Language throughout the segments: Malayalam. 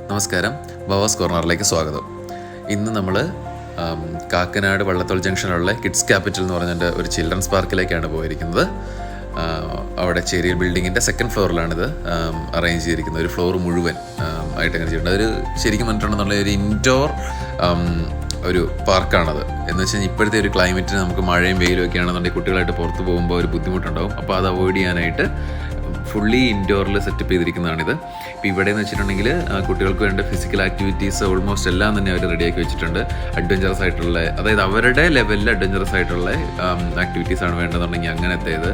നമസ്കാരം, ബവാസ് കോർണറിലേക്ക് സ്വാഗതം. ഇന്ന് നമ്മൾ കാക്കനാട് വള്ളത്തോൾ ജംഗ്ഷനിലുള്ള കിഡ്സ് ക്യാപിറ്റൽ എന്ന് പറഞ്ഞിട്ട് ഒരു ചിൽഡ്രൻസ് പാർക്കിലേക്കാണ് പോയിരിക്കുന്നത്. അവിടെ ചേരിയൽ ബിൽഡിങ്ങിൻ്റെ സെക്കൻഡ് ഫ്ലോറിലാണിത് അറേഞ്ച് ചെയ്തിരിക്കുന്നത്. ഒരു ഫ്ലോർ മുഴുവൻ ആയിട്ട് അങ്ങനെ ചെയ്തിട്ടുണ്ട്. അതൊരു ശരിക്കും പറഞ്ഞിട്ടുണ്ടെന്നുള്ള ഒരു ഇൻഡോർ ഒരു പാർക്കാണത്. എന്ന് വെച്ച് കഴിഞ്ഞാൽ ഇപ്പോഴത്തെ ഒരു ക്ലൈമറ്റിന് നമുക്ക് മഴയും വെയിലും ഒക്കെ ആണെന്നുണ്ടെങ്കിൽ കുട്ടികളായിട്ട് പുറത്ത് പോകുമ്പോൾ ഒരു ബുദ്ധിമുട്ടുണ്ടാവും. അപ്പോൾ അത് അവോയ്ഡ് ചെയ്യാനായിട്ട് ഫുള്ളി ഇൻഡോറിൽ സെറ്റപ്പ് ചെയ്തിരിക്കുന്നതാണിത്. ഇപ്പോൾ ഇവിടെ എന്ന് വെച്ചിട്ടുണ്ടെങ്കിൽ കുട്ടികൾക്ക് വേണ്ട ഫിസിക്കൽ ആക്ടിവിറ്റീസ് ഓൾമോസ്റ്റ് എല്ലാം തന്നെ അവർ റെഡിയാക്കി വെച്ചിട്ടുണ്ട്. അഡ്വഞ്ചറസ് ആയിട്ടുള്ള, അതായത് അവരുടെ ലെവലിൽ അഡ്വഞ്ചറസ് ആയിട്ടുള്ള ആക്ടിവിറ്റീസാണ് വേണ്ടതെന്നുണ്ടെങ്കിൽ അങ്ങനത്തേത്.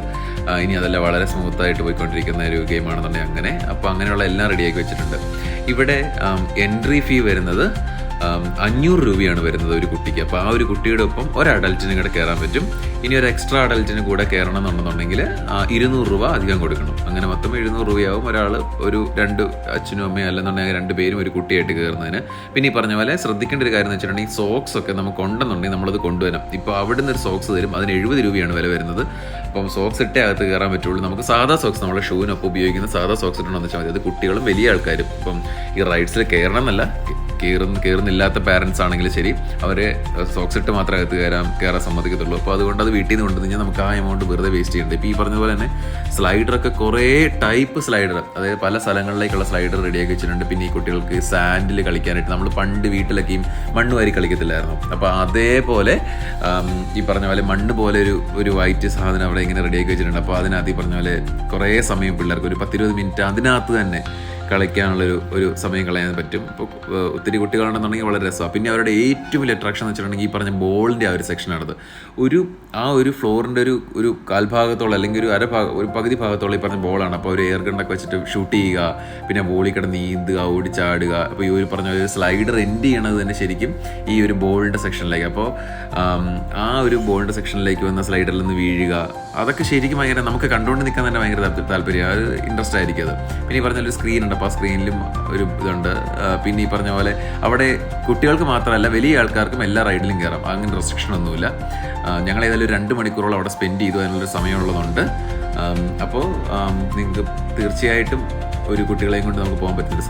ഇനി അതല്ല വളരെ സ്മൂത്തായിട്ട് പോയിക്കൊണ്ടിരിക്കുന്ന ഒരു ഗെയിമാണെന്നുണ്ടെങ്കിൽ അങ്ങനെ. അപ്പോൾ അങ്ങനെയുള്ള എല്ലാം റെഡിയാക്കി വെച്ചിട്ടുണ്ട്. ഇവിടെ എൻട്രി ഫീ വരുന്നത് 500 രൂപയാണ് വരുന്നത് ഒരു കുട്ടിക്ക്. അപ്പോൾ ആ ഒരു കുട്ടിയുടെ ഒപ്പം ഒരു അഡൽറ്റിനും കൂടെ കയറാൻ പറ്റും. ഇനി ഒരു എക്സ്ട്രാ അഡൽറ്റിന് കൂടെ കയറണം എന്നുണ്ടെന്നുണ്ടെങ്കിൽ 200 രൂപ അധികം കൊടുക്കണം. അങ്ങനെ മൊത്തം 700 രൂപയാവും ഒരാൾ, ഒരു 2 അച്ഛനും അമ്മയും അല്ലെന്നുണ്ടെങ്കിൽ 2 പേരും ഒരു കുട്ടിയായിട്ട് കയറുന്നതിന്. പിന്നെ ഈ പറഞ്ഞ പോലെ ശ്രദ്ധിക്കേണ്ട ഒരു കാര്യം എന്ന് വെച്ചിട്ടുണ്ടെങ്കിൽ സോക്സ് ഒക്കെ നമുക്ക് ഉണ്ടെന്നുണ്ടെങ്കിൽ നമ്മളത് കൊണ്ടുവരാം. ഇപ്പോൾ അവിടെ നിന്ന് ഒരു സോക്സ് തരും, അതിന് 70 രൂപയാണ് വില വരുന്നത്. അപ്പം സോക്സ് ഇട്ടേ അകത്ത് കയറാൻ പറ്റുള്ളൂ. നമുക്ക് സാധാ സോക്സ്, നമ്മുടെ ഷൂവിനൊപ്പം ഉപയോഗിക്കുന്ന സാധാ സോക്സ് ഇട്ടുണ്ടെന്ന് വെച്ചാൽ മതി. അത് കുട്ടികളും വലിയ ആൾക്കാരും. ഇപ്പം ഈ റൈഡ്സിൽ കയറണം എന്നല്ല, കയറുന്നില്ലാത്ത പാരൻസ് ആണെങ്കിലും ശരി, അവരെ സോക്സ് ഇട്ട് മാത്രമേ അകത്ത് കയറാൻ സമ്മതിക്കത്തുള്ളൂ. അപ്പോൾ അതുകൊണ്ട് അത് വീട്ടിൽ നിന്ന് കൊണ്ടുവന്ന് നമുക്ക് ആ എമൗണ്ട് വെറുതെ വേസ്റ്റ് ചെയ്യുന്നുണ്ട്. ഇപ്പോൾ ഈ പറഞ്ഞ പോലെ തന്നെ സ്ലൈഡറൊക്കെ കുറേ ടൈപ്പ് സ്ലൈഡർ, അതായത് പല സ്ഥലങ്ങളിലേക്കുള്ള സ്ലൈഡർ റെഡിയാക്കി വെച്ചിട്ടുണ്ട്. പിന്നെ ഈ കുട്ടികൾക്ക് സാൻഡിൽ കളിക്കാനായിട്ട്, നമ്മൾ പണ്ട് വീട്ടിലൊക്കെയും മണ്ണ് വാരി കളിക്കത്തില്ലായിരുന്നു, അപ്പോൾ അതേപോലെ ഈ പറഞ്ഞ പോലെ മണ്ണ് പോലെ ഒരു വൈറ്റ് സാധനം അവിടെ ഇങ്ങനെ റെഡിയാക്കി വെച്ചിട്ടുണ്ട്. അപ്പോൾ അതിനകത്ത് ഈ പറഞ്ഞ പോലെ കുറേ സമയം പിള്ളേർക്ക് ഒരു 10-20 മിനിറ്റ് അതിനകത്ത് തന്നെ കളിക്കാനുള്ളൊരു സമയം കളയാൻ പറ്റും. ഇപ്പോൾ ഒത്തിരി കുട്ടികളാണെന്നുണ്ടെങ്കിൽ വളരെ രസമാണ്. പിന്നെ അവരുടെ ഏറ്റവും വലിയ അട്രാക്ഷൻ എന്ന് വെച്ചിട്ടുണ്ടെങ്കിൽ ഈ പറഞ്ഞ ബോളിൻ്റെ ആ ഒരു സെക്ഷനാണത്. ഒരു ഫ്ലോറിൻ്റെ ഒരു കാൽഭാഗത്തോളം അല്ലെങ്കിൽ ഒരു പകുതി ഭാഗത്തോളം ഈ പറഞ്ഞ ബോളാണ്. അപ്പോൾ ഒരു എയർ ഗണ്ണൊക്കെ വെച്ചിട്ട് ഷൂട്ട് ചെയ്യുക, പിന്നെ ബോളിൽ കിടന്ന് നീന്തുക, ഓടിച്ചാടുക. അപ്പോൾ ഈ ഒരു പറഞ്ഞ ഒരു സ്ലൈഡർ എൻഡ് ചെയ്യണത് തന്നെ ശരിക്കും ഈ ഒരു ബോളിൻ്റെ സെക്ഷനിലേക്ക്. അപ്പോൾ ആ ഒരു ബോളിൻ്റെ സെക്ഷനിലേക്ക് വന്ന സ്ലൈഡറിൽ നിന്ന് വീഴുക, അതൊക്കെ ശരിക്കും ഭയങ്കര, നമുക്ക് കണ്ടുകൊണ്ട് നിൽക്കാൻ തന്നെ ഭയങ്കര താല്പര്യം, അത് ഇൻട്രസ്റ്റ് ആയിരിക്കും അത്. പിന്നെ ഈ പറഞ്ഞ ഒരു സ്ക്രീൻ ഉണ്ട്, അപ്പോൾ ആ സ്ക്രീനിലും ഒരു ഇതുണ്ട്. പിന്നെ ഈ പറഞ്ഞ പോലെ അവിടെ കുട്ടികൾക്ക് മാത്രമല്ല വലിയ ആൾക്കാർക്കും എല്ലാ റൈഡിലും കയറാം, അങ്ങനെ റെസ്ട്രിക്ഷൻ ഒന്നുമില്ല. ഞങ്ങൾ ഏതായാലും ഒരു 2 മണിക്കൂറോളം അവിടെ സ്പെൻഡ് ചെയ്തു, അതിനുള്ളൊരു സമയമുള്ളതുകൊണ്ട്. അപ്പോൾ നിങ്ങൾക്ക് തീർച്ചയായിട്ടും ഒരു കുട്ടികളെയും കൊണ്ട് നമുക്ക് പോകാൻ പറ്റുന്ന സ്ഥലം.